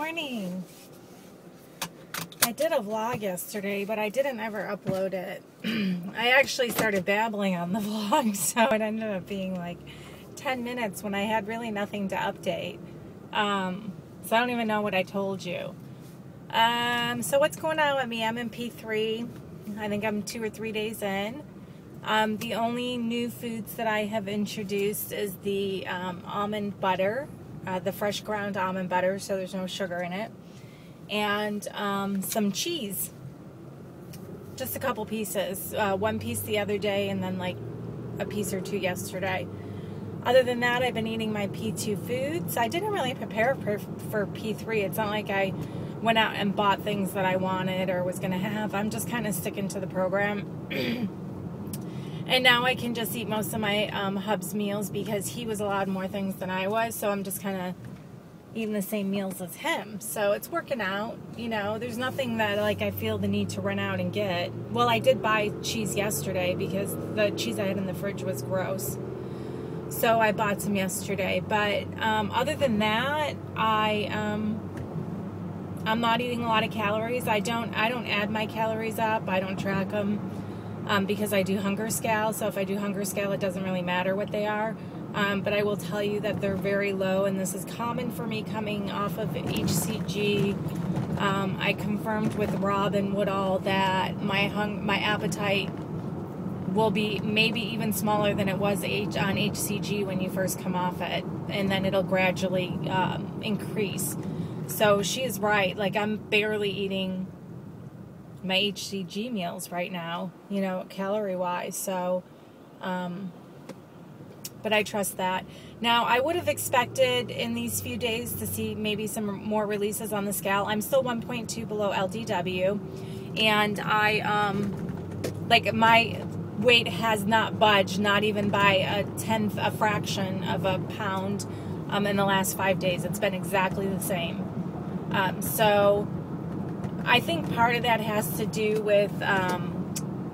morning. I did a vlog yesterday, but I didn't ever upload it. I actually started babbling on the vlog, so it ended up being like 10 minutes when I had really nothing to update. So I don't even know what I told you. So what's going on with me? I'm in P3. I think I'm 2 or 3 days in. The only new foods that I have introduced is the almond butter, the fresh ground almond butter, so there's no sugar in it, and some cheese. Just a couple pieces. One piece the other day, and then like a piece or two yesterday. Other than that, I've been eating my P2 foods. I didn't really prepare for P3. It's not like I went out and bought things that I wanted or was going to have. I'm just kind of sticking to the program. And now I can just eat most of my hub's meals because he was allowed more things than I was. So I'm just kind of eating the same meals as him. So it's working out. You know, there's nothing that like I feel the need to run out and get. Well, I did buy cheese yesterday because the cheese I had in the fridge was gross. So I bought some yesterday. But other than that, I'm not eating a lot of calories. I don't add my calories up. I don't track them. Because I do hunger scale, so if I do hunger scale, it doesn't really matter what they are. But I will tell you that they're very low, and this is common for me coming off of HCG. I confirmed with Rob and Woodall that my appetite will be maybe even smaller than it was on HCG when you first come off it, and then it'll gradually increase. So she is right. Like, I'm barely eating my HCG meals right now, you know, calorie-wise. So, but I trust that. Now, I would have expected in these few days to see maybe some more releases on the scale. I'm still 1.2 below LDW, and like my weight has not budged, not even by a fraction of a pound in the last 5 days. It's been exactly the same. So I think part of that has to do with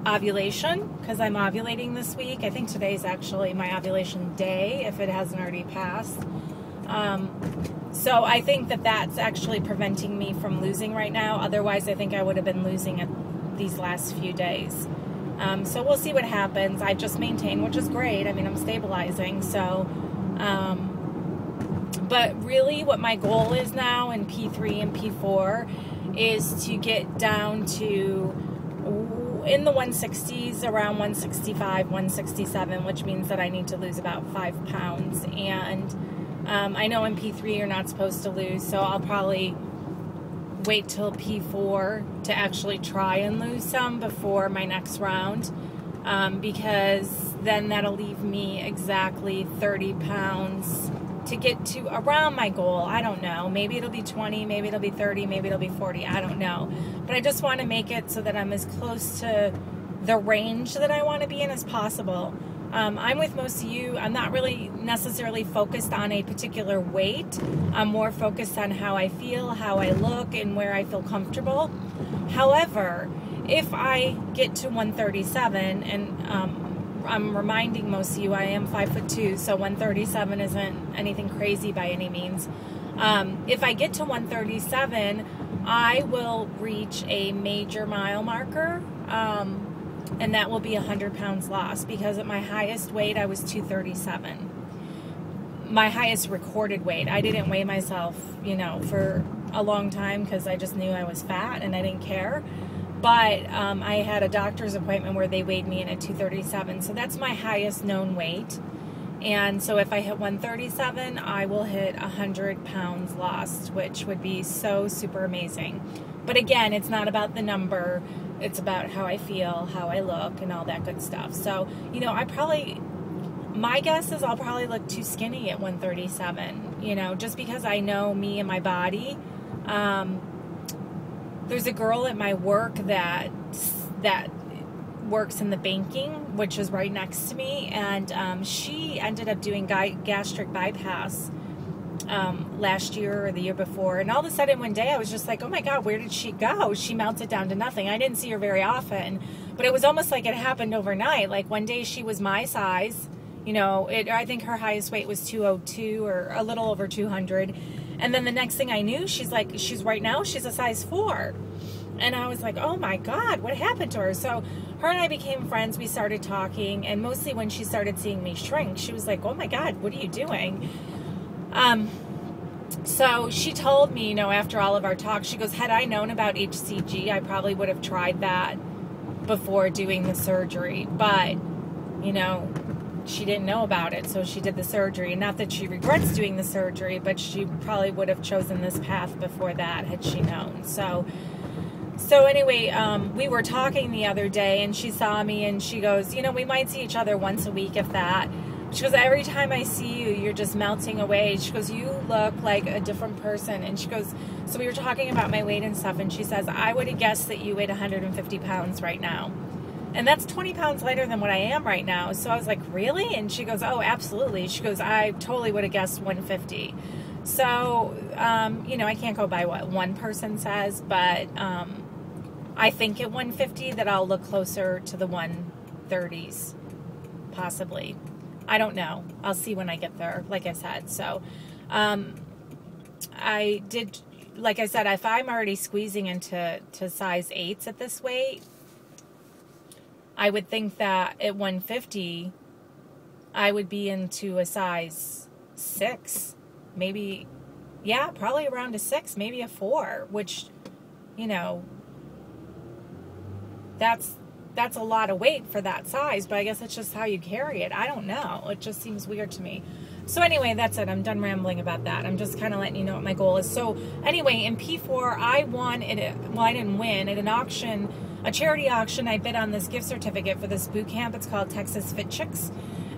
ovulation, because I'm ovulating this week. I think today's actually my ovulation day, if it hasn't already passed. So I think that that's actually preventing me from losing right now. Otherwise, I think I would have been losing it these last few days. So we'll see what happens. I just maintain, which is great. I mean, I'm stabilizing. So, but really what my goal is now in P3 and P4 is to get down to in the 160s, around 165, 167, which means that I need to lose about 5 pounds. And I know in P3 you're not supposed to lose, so I'll probably wait till P4 to actually try and lose some before my next round, because then that'll leave me exactly 30 pounds to get to around my goal. I don't know. Maybe it'll be 20, maybe it'll be 30, maybe it'll be 40. I don't know. But I just want to make it so that I'm as close to the range that I want to be in as possible. I'm with most of you. I'm not really necessarily focused on a particular weight. I'm more focused on how I feel, how I look, and where I feel comfortable. However, if I get to 137, and I'm reminding most of you I am 5'2", so 137 isn't anything crazy by any means. If I get to 137, I will reach a major mile marker, and that will be 100 pounds lost, because at my highest weight I was 237. My highest recorded weight. I didn't weigh myself, you know, for a long time because I just knew I was fat and I didn't care. But I had a doctor's appointment where they weighed me in at 237. So that's my highest known weight. And so if I hit 137, I will hit 100 pounds lost, which would be so super amazing. But again, it's not about the number. It's about how I feel, how I look, and all that good stuff. So, you know, my guess is I'll probably look too skinny at 137, you know, just because I know me and my body. There's a girl at my work that works in the banking, which is right next to me, and she ended up doing gastric bypass last year or the year before, and all of a sudden one day I was just like, oh my God, where did she go? She melted down to nothing. I didn't see her very often, but it was almost like it happened overnight. Like one day she was my size, you know, I think her highest weight was 202 or a little over 200, And then the next thing I knew, she's right now, she's a size 4. And I was like, oh my God, what happened to her? So her and I became friends. We started talking, and mostly when she started seeing me shrink, she was like, oh my God, what are you doing? So she told me, you know, after all of our talks, she goes, had I known about HCG, I probably would have tried that before doing the surgery. But, you know, she didn't know about it, so she did the surgery. Not that she regrets doing the surgery, but she probably would have chosen this path before that had she known. So anyway, we were talking the other day, and she saw me, and she goes, you know, we might see each other once a week, if that. She goes, every time I see you, you're just melting away. She goes, you look like a different person. And she goes, so we were talking about my weight and stuff, and she says, I would have guessed that you weighed 150 pounds right now. And that's 20 pounds lighter than what I am right now. So I was like, really? And she goes, oh, absolutely. She goes, I totally would have guessed 150. So, you know, I can't go by what one person says, but I think at 150 that I'll look closer to the 130s, possibly. I don't know. I'll see when I get there, like I said. So, I did, like I said, if I'm already squeezing into size 8s at this weight, I would think that at 150, I would be into a size 6, maybe, yeah, probably around a 6, maybe a 4, which, you know, that's a lot of weight for that size, but I guess it's just how you carry it. I don't know. It just seems weird to me. So anyway, that's it. I'm done rambling about that. I'm just kind of letting you know what my goal is. So anyway, in P4, I won it. Well, I didn't win at an auction, a charity auction. I bid on this gift certificate for this boot camp. It's called Texas Fit Chicks.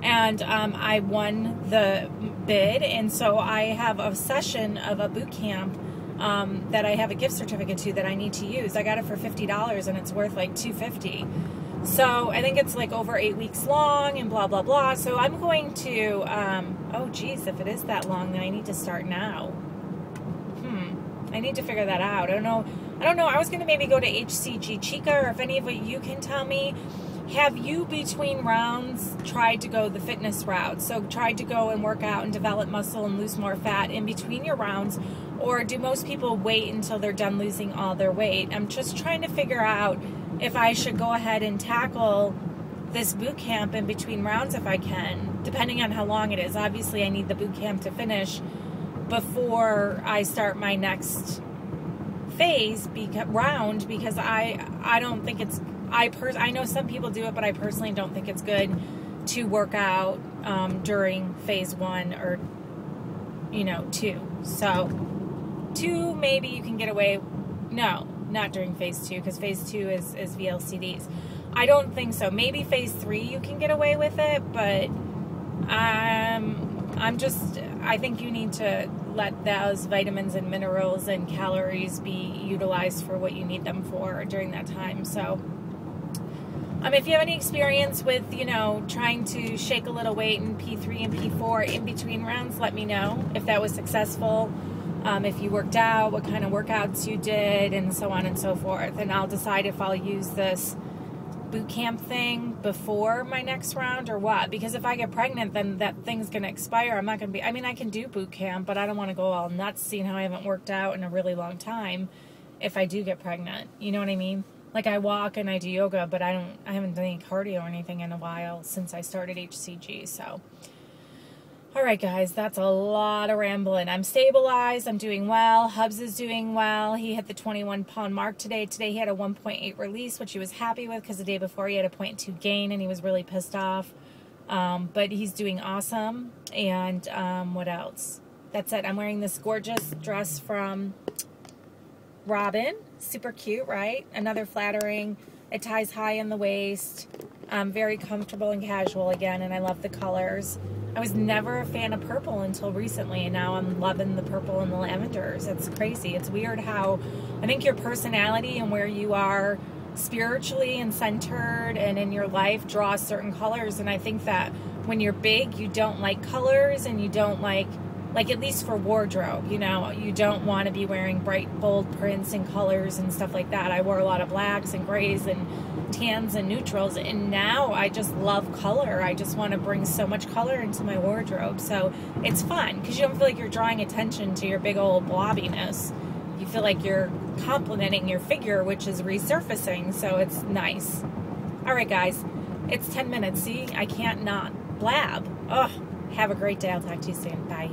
And I won the bid. And so I have a session of a boot camp that I have a gift certificate to that I need to use. I got it for $50 and it's worth like $250. So I think it's like over 8 weeks long and blah, blah, blah. So I'm going to, oh geez, if it is that long, then I need to start now. I need to figure that out. I don't know. I was going to maybe go to HCG Chica, or if any of you can tell me, have you between rounds tried to go the fitness route? So tried to go and work out and develop muscle and lose more fat in between your rounds? Or do most people wait until they're done losing all their weight? I'm just trying to figure out if I should go ahead and tackle this boot camp in between rounds if I can, depending on how long it is. Obviously, I need the boot camp to finish before I start my next phase round, because I don't think it's, I know some people do it, but I personally don't think it's good to work out during phase 1 or, you know, 2. So 2, maybe you can get away. No, not during phase 2, because phase 2 is VLCDs. I don't think so. Maybe phase 3 you can get away with it, but I think you need to let those vitamins and minerals and calories be utilized for what you need them for during that time. So if you have any experience with, you know, trying to shake a little weight in P3 and P4 in between rounds, let me know if that was successful. If you worked out, what kind of workouts you did, and so on and so forth. And I'll decide if I'll use this boot camp thing before my next round or what. Because if I get pregnant, then that thing's going to expire. I'm not going to be, I mean, I can do boot camp, but I don't want to go all nuts seeing how I haven't worked out in a really long time if I do get pregnant. You know what I mean? Like, I walk and I do yoga, but I haven't done any cardio or anything in a while since I started HCG, so. All right, guys, that's a lot of rambling. I'm stabilized. I'm doing well. Hubs is doing well. He hit the 21-pound mark today. Today he had a 1.8 release, which he was happy with, because the day before he had a 0.2 gain, and he was really pissed off. But he's doing awesome. And what else? That's it. I'm wearing this gorgeous dress from Robin. Super cute, right? Another flattering. It ties high in the waist. Very comfortable and casual again, and I love the colors. I was never a fan of purple until recently, and now I'm loving the purple and the lavenders. It's crazy. It's weird how I think your personality and where you are spiritually and centered and in your life draws certain colors. And I think that when you're big, you don't like colors and you don't like like at least for wardrobe, you know, you don't want to be wearing bright, bold prints and colors and stuff like that. I wore a lot of blacks and grays and tans and neutrals, and now I just love color. I just want to bring so much color into my wardrobe. So it's fun because you don't feel like you're drawing attention to your big old blobbiness. You feel like you're complimenting your figure, which is resurfacing, so it's nice. All right, guys, it's 10 minutes. See, I can't not blab. Oh, have a great day. I'll talk to you soon. Bye.